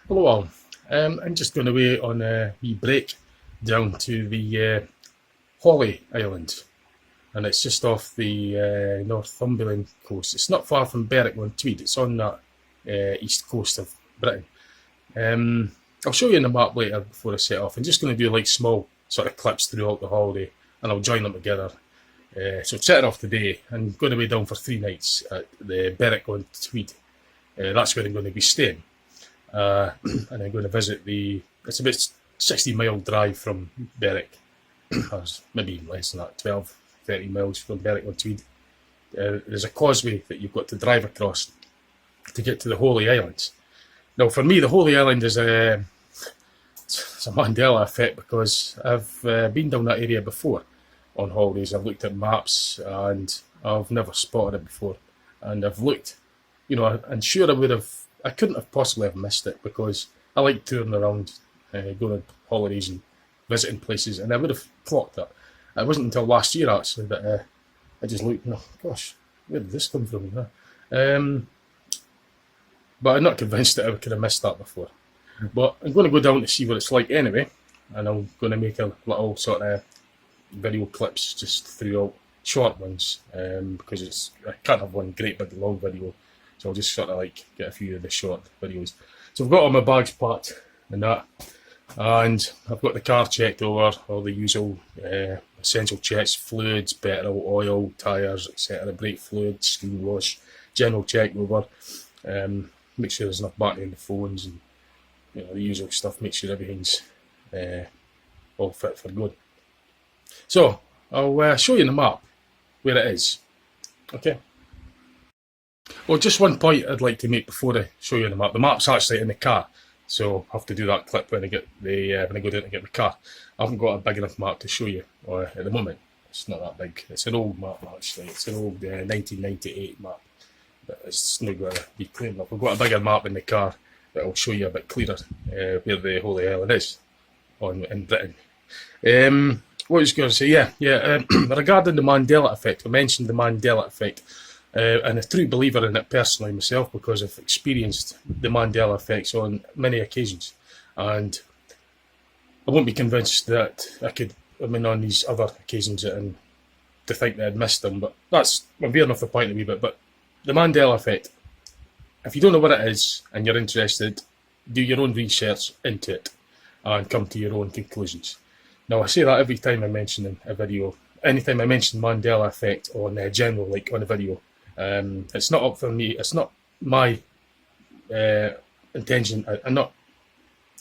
Hello all, I'm just going away on a wee break down to the Hawley Island, and it's just off the Northumberland coast. It's not far from Berwick on Tweed, it's on that east coast of Britain. I'll show you in the map later before I set off. I'm just going to do like small sort of clips throughout the holiday and I'll join them together. So setting off today, I'm going to be down for 3 nights at the Berwick on Tweed. That's where I'm going to be staying. And I'm going to visit it's about 60-mile drive from Berwick. Maybe less than that, 12, 30 miles from Berwick on Tweed. There's a causeway that you've got to drive across to get to the Holy Islands. Now for me, the Holy Island is it's a Mandela effect because I've been down that area before on holidays. I've looked at maps and I've never spotted it before. And I've looked, and sure I couldn't have possibly have missed it because I like touring around, going on holidays and visiting places, and I would have clocked it. It wasn't until last year actually that I just looked, gosh, where did this come from? But I'm not convinced that I could have missed that before. But I'm going to go down to see what it's like anyway, and I'm going to make a little sort of video clips just throughout, short ones, because I can't have one great big long video. So I'll just sort of like get a few of the short videos. So I've got all my bags packed and that, and I've got the car checked over, all the usual essential checks, fluids, petrol, oil, tyres, etc., brake fluid, screen wash, general check over, make sure there's enough battery in the phones and the usual stuff, make sure everything's all fit for good. So I'll show you in the map where it is, okay? Well, just one point I'd like to make before I show you the map. The map's actually in the car, so I'll have to do that clip when I get when I go down to get the car. I haven't got a big enough map to show you at the moment. It's not that big. It's an old map actually. It's an old 1998 map, but it's not going to be clear enough. I've got a bigger map in the car that will show you a bit clearer where the Holy Island is in Britain. What was I going to say? Regarding the Mandela effect, I mentioned the Mandela effect. And a true believer in it personally myself, because I've experienced the Mandela effects on many occasions, and I won't be convinced that on these other occasions and to think that I'd missed them, but I'm veering off the point a wee bit. But the Mandela effect, if you don't know what it is and you're interested, do your own research into it and come to your own conclusions. Now I say that every time I mention in a video, anytime I mention Mandela effect on general, like on a video. It's not up for me. It's not my intention. I'm not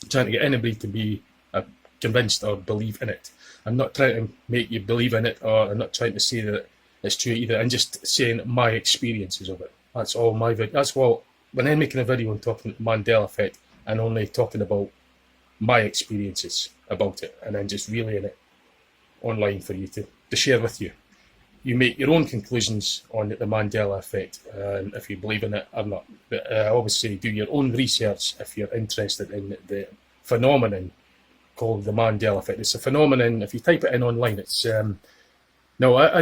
trying to get anybody to be a convinced or believe in it. I'm not trying to make you believe in it, or I'm not trying to say that it's true either. I'm just saying my experiences of it. That's all my video. That's what, when I'm making a video and talking about the Mandela effect, I'm only talking about my experiences about it, and then just relaying it online for you to share with you. You make your own conclusions on the Mandela effect, and if you believe in it or not. But I always say do your own research if you're interested in the phenomenon called the Mandela effect. It's a phenomenon. If you type it in online, it's no, I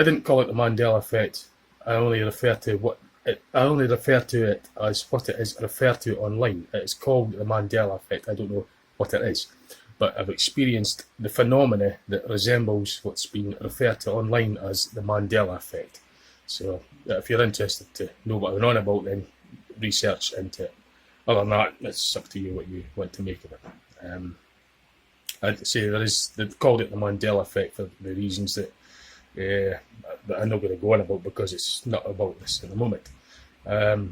didn't call it the Mandela effect. I only refer to it as what it is referred to online. It's called the Mandela effect. I don't know what it is, but I've experienced the phenomena that resembles what's been referred to online as the Mandela effect. So if you're interested to know what I'm on about, then research into it. Other than that, it's up to you what you want to make of it. I'd say they've called it the Mandela effect for the reasons that I'm not going to go on about, because it's not about this at the moment.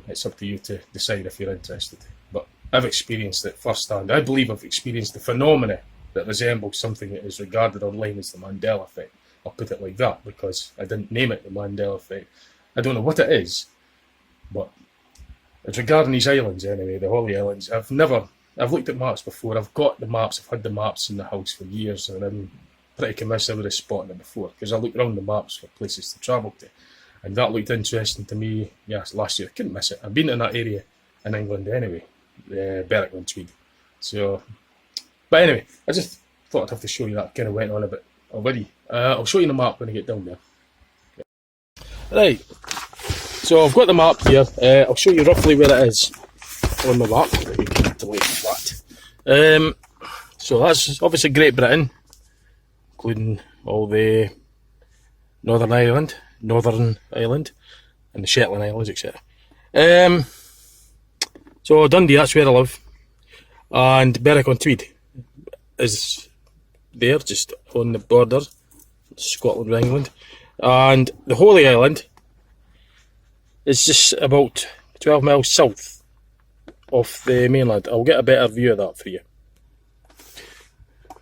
It's up to you to decide if you're interested. But I've experienced it firsthand. I believe I've experienced the phenomena that resembles something that is regarded online as the Mandela effect. I'll put it like that, because I didn't name it the Mandela effect. I don't know what it is, but it's regarding these islands anyway, the Holy Islands. I've looked at maps before. I've got the maps. I've had the maps in the house for years, and I'm pretty convinced I would have spotted it before, because I looked around the maps for places to travel to, and that looked interesting to me. Yes, last year I couldn't miss it. I've been in that area in England anyway, Berwick and Tweed. So, but anyway, I just thought I'd have to show you that. I kind of went on a bit already. I'll show you the map when I get down there. Right, so I've got the map here. I'll show you roughly where it is on the map. To lay it flat. So that's obviously Great Britain, including all the Northern Ireland, and the Shetland Islands, etc. So Dundee, that's where I live, and Berwick on Tweed is there, just on the border, Scotland with England, and the Holy Island is just about 12 miles south of the mainland. I'll get a better view of that for you.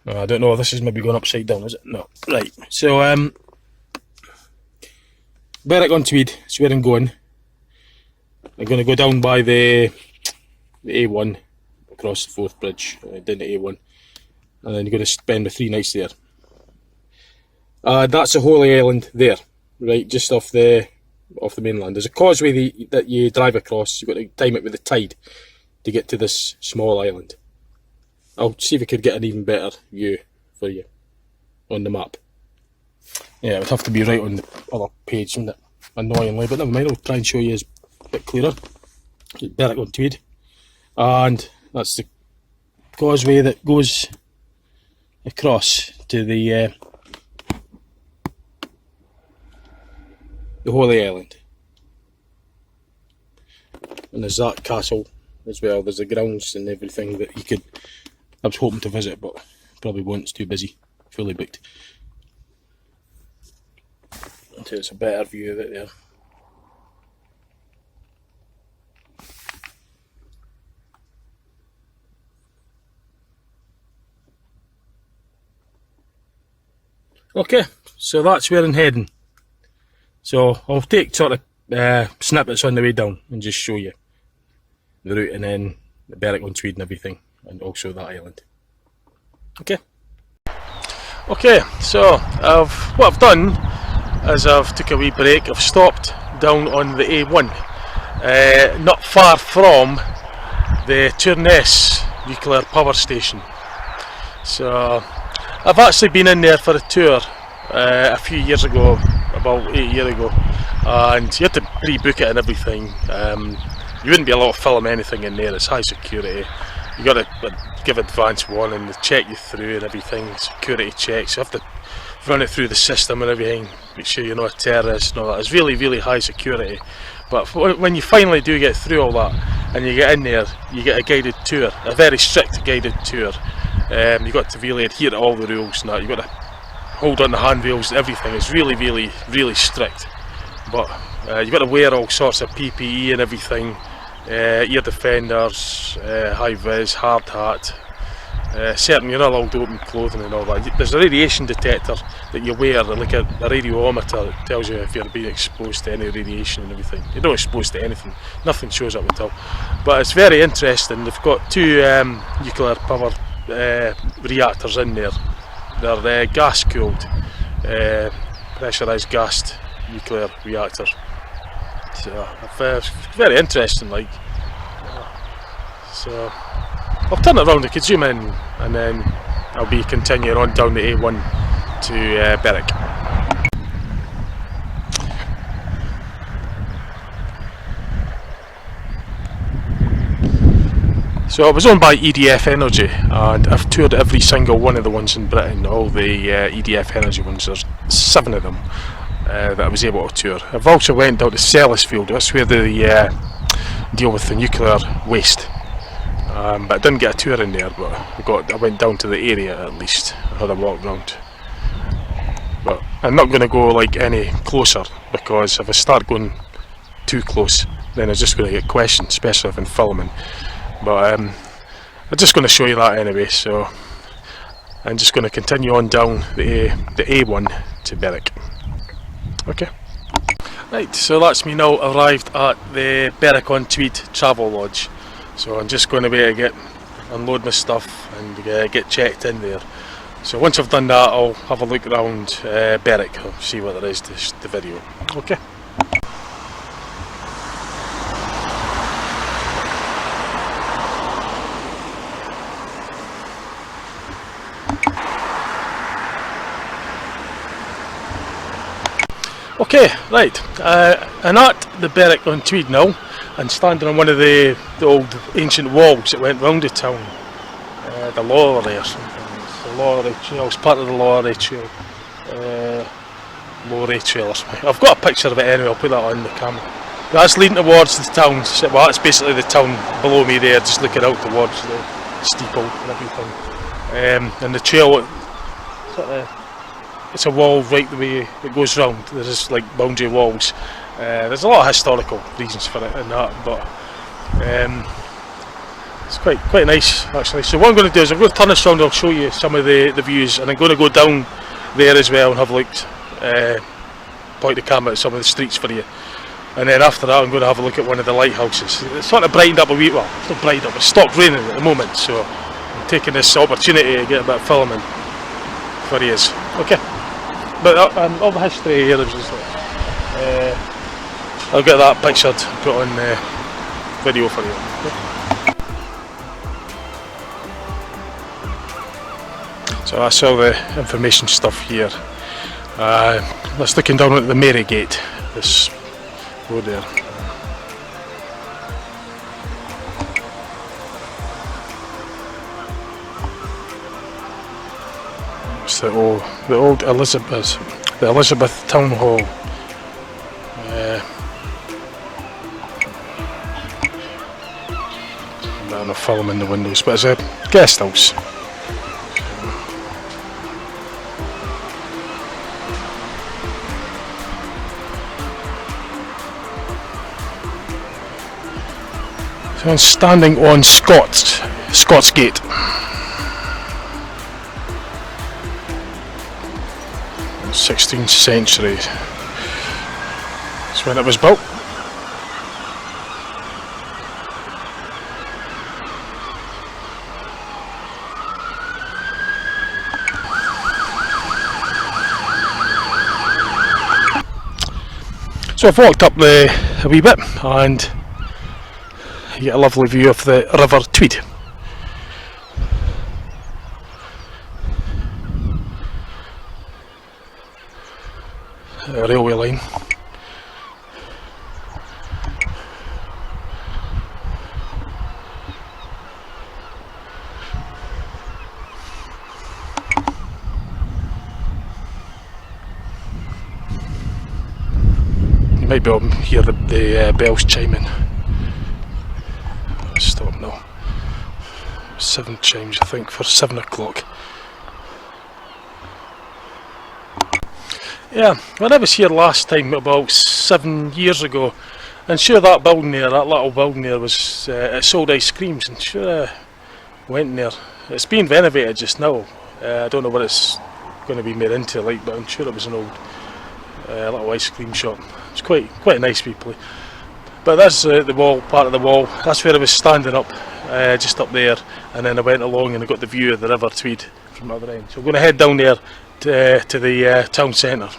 I don't know, this is maybe going upside down, is it? No. Right, so Berwick on Tweed is where I'm going. I'm going to go down by the A1, across the Forth Bridge, down the A1, and then you're going to spend the 3 nights there. That's the Holy Island there, right, just off the mainland. There's a causeway that you drive across. You've got to time it with the tide to get to this small island. I'll see if I could get an even better view for you on the map. Yeah, it would have to be right on the other page, wouldn't it? Annoyingly, but never mind, I'll try and show you a bit clearer. Berwick on Tweed. And that's the causeway that goes across to the Holy Island. And there's that castle as well. There's the grounds and everything that you could. I was hoping to visit, but probably won't. It's too busy, fully booked. So it's a better view of it there. Okay, so that's where I'm heading. So I'll take sort of snippets on the way down and just show you the route, and then the Berwick on Tweed and everything, and also that island. Okay. Okay, so what I've done is I've took a wee break. I've stopped down on the A1, not far from the Turness nuclear power station. So I've actually been in there for a tour a few years ago, about 8 years ago, and you had to pre-book it and everything. You wouldn't be allowed to film anything in there. It's high security. You got to give advance warning, they check you through and everything, security checks. You have to run it through the system and everything, make sure you're not a terrorist and all that. It's really, really high security. But when you finally do get through all that and you get in there, you get a guided tour, a very strict guided tour. You've got to really adhere to all the rules and that. You've got to hold on the handrails and everything. It's really, really, really strict. But you've got to wear all sorts of PPE and everything. Ear defenders, high vis, hard hat, Certainly you're not allowed to open clothing and all that. There's a radiation detector that you wear, like a radiometer, that tells you if you're being exposed to any radiation and everything. You're not exposed to anything, nothing shows up at all. But it's very interesting. They've got two nuclear power reactors in there. They're gas cooled, pressurised gassed nuclear reactors. So it's very interesting, like. So I'll turn it around, I could zoom in, and then I'll be continuing on down the A1 to Berwick. So I was owned by EDF Energy, and I've toured every single one of the ones in Britain, all the EDF Energy ones. There's 7 of them that I was able to tour. I've also went down to Sellafield, that's where they deal with the nuclear waste. But I didn't get a tour in there, but I went down to the area at least. I had a walk round. But I'm not going to go like any closer, because if I start going too close, then I'm just going to get questioned, especially if I'm filming. But I'm just going to show you that anyway, so I'm just going to continue on down the A1 to Berwick. Okay. Right, so that's me now arrived at the Berwick on Tweed travel lodge. So I'm just going to be able to unload my stuff and get checked in there. So once I've done that, I'll have a look around Berwick. I'll see what there is to the video. Okay. Okay, right. I'm at the Berwick on Tweed now, and standing on one of the old ancient walls that went round the town. The Lorry or something. It's the Lorry Trail, it's part of the Lorry Trail. Lorry Trail or something. I've got a picture of it anyway, I'll put that on the camera. That's leading towards the town. Well, that's basically the town below me there, just looking out towards the steeple and everything. And the trail, it's a wall right the way it goes round. There's like boundary walls. There's a lot of historical reasons for it and that, but it's quite nice actually. So what I'm going to do is I'm going to turn this round and I'll show you some of the views, and I'm going to go down there as well and have a look, point the camera at some of the streets for you. And then after that I'm going to have a look at one of the lighthouses. It's sort of brightened up a wee, well, it's not brightened up, it's stopped raining at the moment, so I'm taking this opportunity to get a bit of filming for you. Okay. But all the history here is just like, I'll get that pictured and put on video for you. So that's all the information stuff here. That's looking down at the Mary Gate, this road there. It's the old Elizabeth Town Hall. I'm not film in the windows, but it's a guest house. So I'm standing on Scots Gate. 16th century. That's when it was built. So I've walked up a wee bit and you get a lovely view of the River Tweed. A railway line. You might be able to hear the bells chiming. Stop now. 7 chimes, I think, for 7 o'clock. Yeah, when I was here last time, about 7 years ago, and sure that building there, that little building there, was it sold ice creams, and sure Went in there. It's being renovated just now. I don't know what it's going to be made into, like, but I'm sure it was an old little ice cream shop. It's quite nice, people. But that's the wall, part of the wall. That's where I was standing up, just up there, and then I went along and I got the view of the River Tweed from the other end. So I'm going to head down there to the town centre.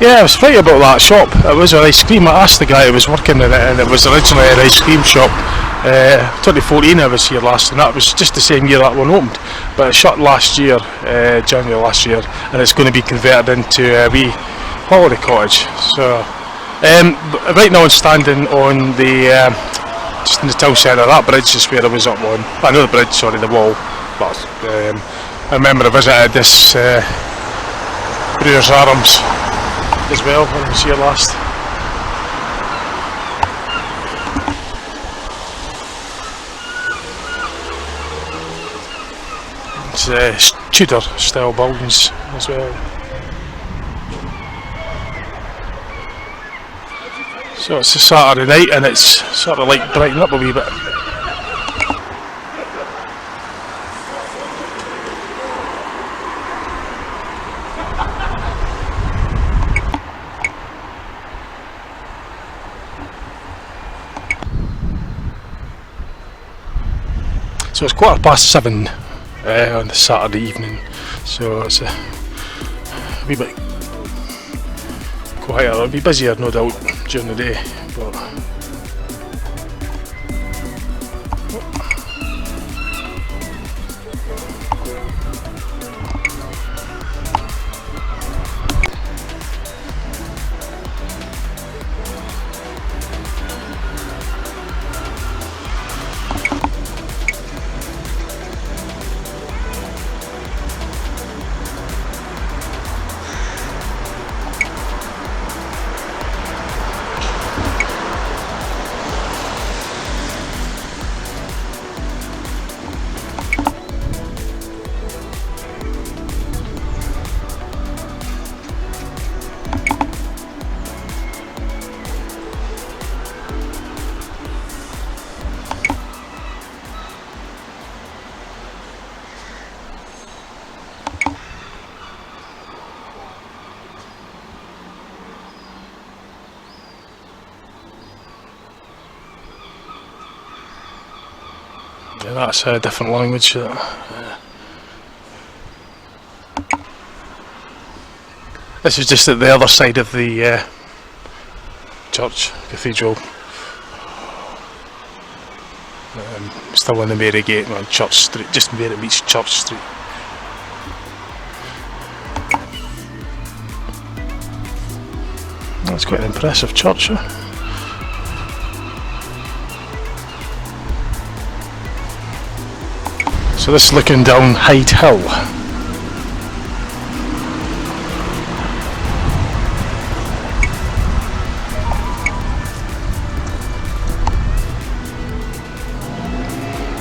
Yeah, I was right about that shop. It was an ice cream. I asked the guy who was working in it, and it was originally an ice cream shop. 2014 I was here last, and that was just the same year that one opened. But it shut last year, January last year, and it's going to be converted into a wee holiday cottage. So, right now I'm standing on the just in the town centre. That bridge is where I was up on. I know the bridge, sorry, the wall. But I remember I visited this Brewer's Arms as well when I was here last. It's Tudor style buildings as well. So it's a Saturday night and it's sort of like brighten up a wee bit. So it's 7:15 on the Saturday evening, so it's a wee bit quieter. It'll be busier no doubt during the day, but yeah, that's a different language. This is just at the other side of the church, cathedral. Still on the Mary Gate on Church Street, just where it meets Church Street. That's quite an impressive church. So this is looking down Hyde Hill.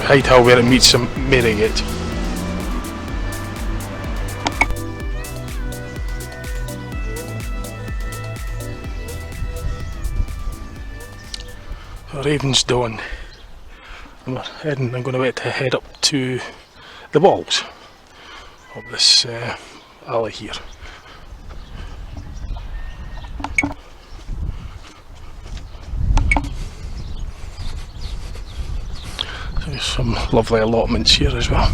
Hyde Hill where it meets Marygate. Ravensdawn. I'm going to head up to the walls of this alley here. So there's some lovely allotments here as well.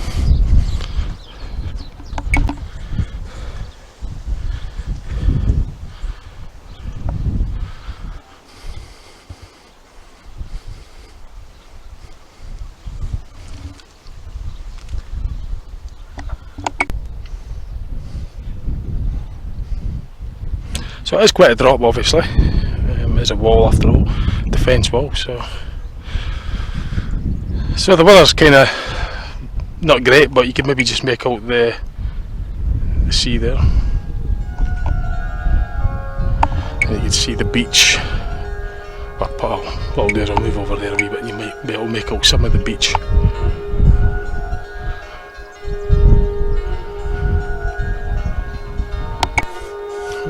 So it is quite a drop, obviously. It's a wall after all, defence wall. So the weather's kind of not great, but you can maybe just make out the sea there, and you can see the beach. What I'll do is I'll move over there a wee bit, and you might be able to make out some of the beach.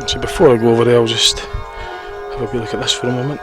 So before I go over there, I'll just have a wee look at this for a moment.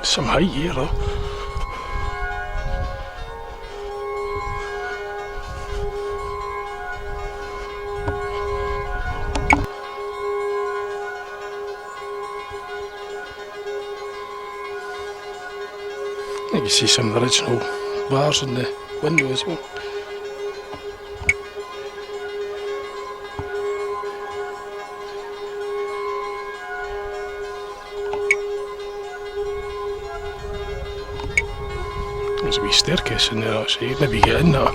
Some height here though. You can see some of the original bars in the window as well. There's a wee staircase in there actually, you'd maybe get in there.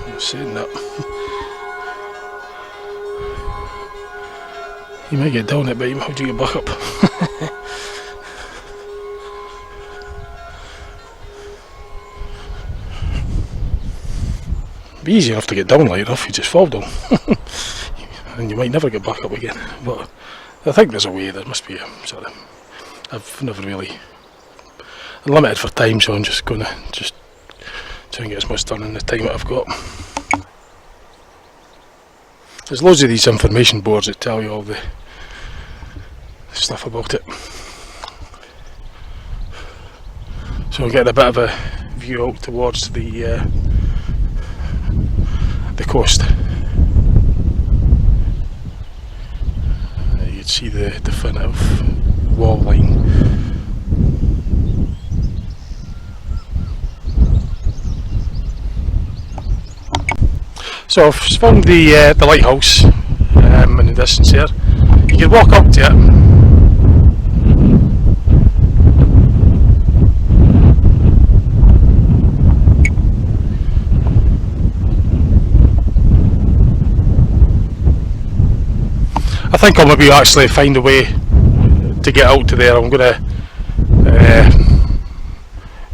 I'm saying that. You might get down it, but you might have to get back up. It'd be easy enough to get down like enough, you just fall down. And you might never get back up again. But I think there's a way, there must be a sort of... I've never really... I'm limited for time, so I'm just gonna try and get as much done in the time that I've got. There's loads of these information boards that tell you all the stuff about it. So I'm getting a bit of a view out towards the coast. You can see the definitive wall line. So I've found the lighthouse in the distance here. You can walk up to it. I think I'll maybe actually find a way to get out to there. I'm going to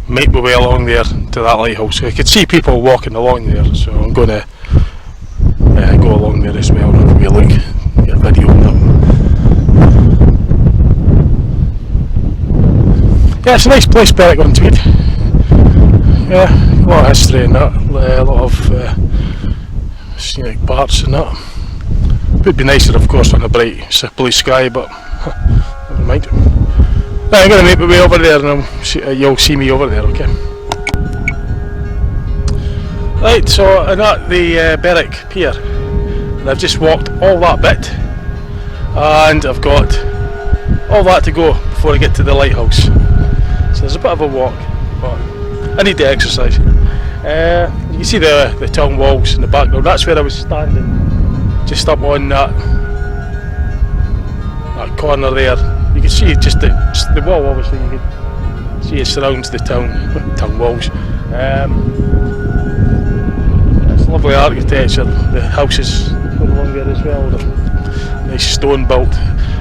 make my way along there to that lighthouse. I could see people walking along there, so I'm going to go along there as well and have a wee look, get a video on that. Yeah, it's a nice place, Berwick on Tweed. Yeah, a lot of history in that, a lot of scenic parts and that. It would be nicer, of course, on a bright blue sky, but never mind. I'm going to make my way over there and you'll see me over there, okay? Right, so I'm at the Berwick Pier, and I've just walked all that bit, and I've got all that to go before I get to the lighthouse. So there's a bit of a walk, but I need to exercise. You can see the town walls in the background. That's where I was standing, just up on that corner there. You can see just the wall, obviously. You can see it surrounds the town walls. It's lovely architecture. The houses along there as well. They're nice stone built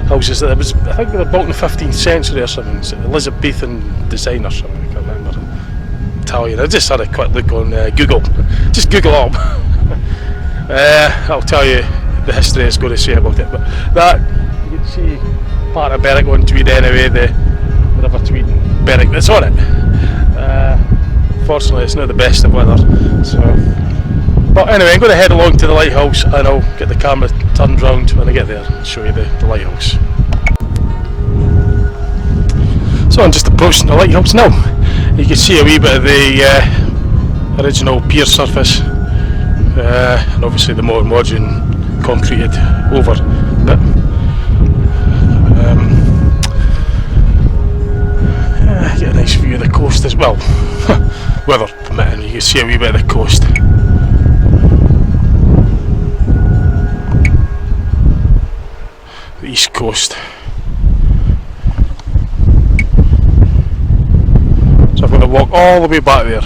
houses. I think they were built in the 15th century or something. It's Elizabethan design or something. I can't remember. Italian. I just had a quick look on Google. Just Google up. I'll tell you the history it's going to say about it. But that, you can see part of Berwick on Tweed anyway, the River Tweed, Berwick, that's on it. Fortunately it's not the best of weather, so. But anyway, I'm going to head along to the lighthouse and I'll get the camera turned round when I get there and show you the lighthouse. So I'm just approaching the lighthouse now. You can see a wee bit of the original pier surface. And obviously the more modern concreted over bit. Get a nice view of the coast as well. Weather permitting, you can see a wee bit of the coast. coast. So I've got to walk all the way back there,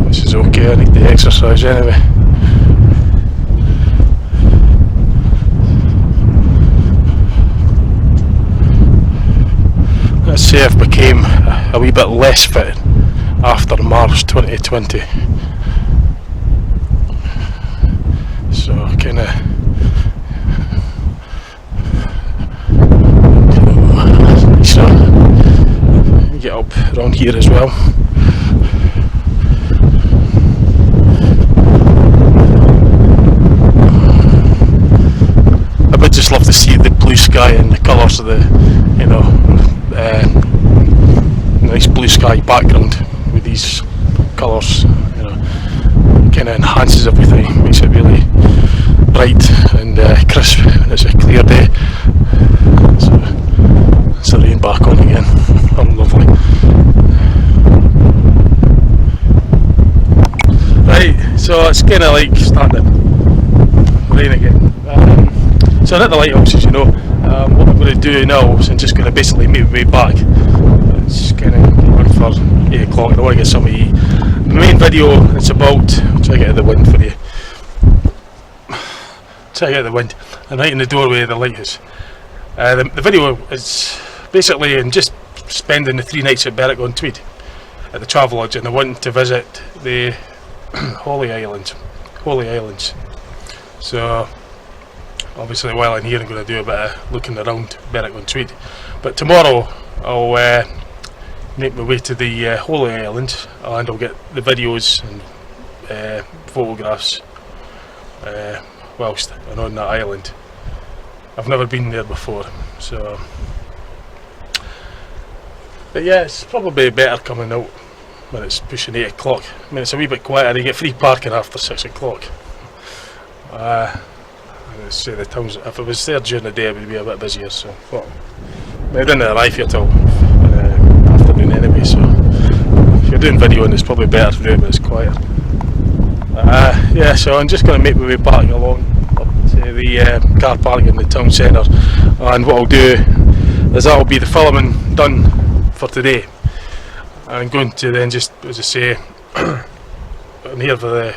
which is okay, I need the exercise anyway. Let's say I've became a wee bit less fit after March 2020. So kind of get up around here as well. I would just love to see the blue sky and the colours of the, you know, nice blue sky background with these colours, you know, kind of enhances everything, makes it really bright and crisp when it's a clear day. So it's the rain back on again. Oh, lovely. Right, so it's kind of like starting to rain again. So I'm at the lighthouse, as you know. What I'm going to do now is I'm just going to basically make my way back. It's kind of on for 8 o'clock and I want to get something to eat. The main video, it's about, try to get out of the wind for you. Try to get out of the wind. I'm right in the doorway of the lighthouse. The video is basically in just spending the 3 nights at Berwick on Tweed at the Travelodge, and I want to visit the Holy Islands. So obviously while I'm here I'm going to do a bit of looking around Berwick on Tweed, but tomorrow I'll make my way to the Holy Islands and I'll get the videos and photographs whilst I'm on that island. I've never been there before, so but yeah, it's probably better coming out when it's pushing 8 o'clock. I mean, it's a wee bit quieter, you get free parking after 6 o'clock. I'd say the town's, if it was there during the day it would be a bit busier, so well, I didn't arrive here till afternoon anyway, so if you're doing video it's probably better to do it when it's quiet. Yeah, so I'm just going to make my way back along up to the car park in the town centre, and what I'll do is that'll be the filming done for today. I'm going to then just, as I say, I'm here for the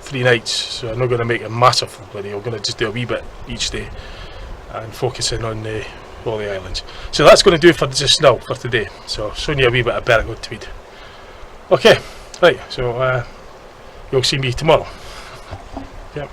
3 nights, so I'm not going to make a massive video. I'm going to just do a wee bit each day and focusing on the Holy Islands. So that's going to do for just now, for today. So showing you a wee bit of Berwick on Tweed. Okay, right, so you'll see me tomorrow. Yep.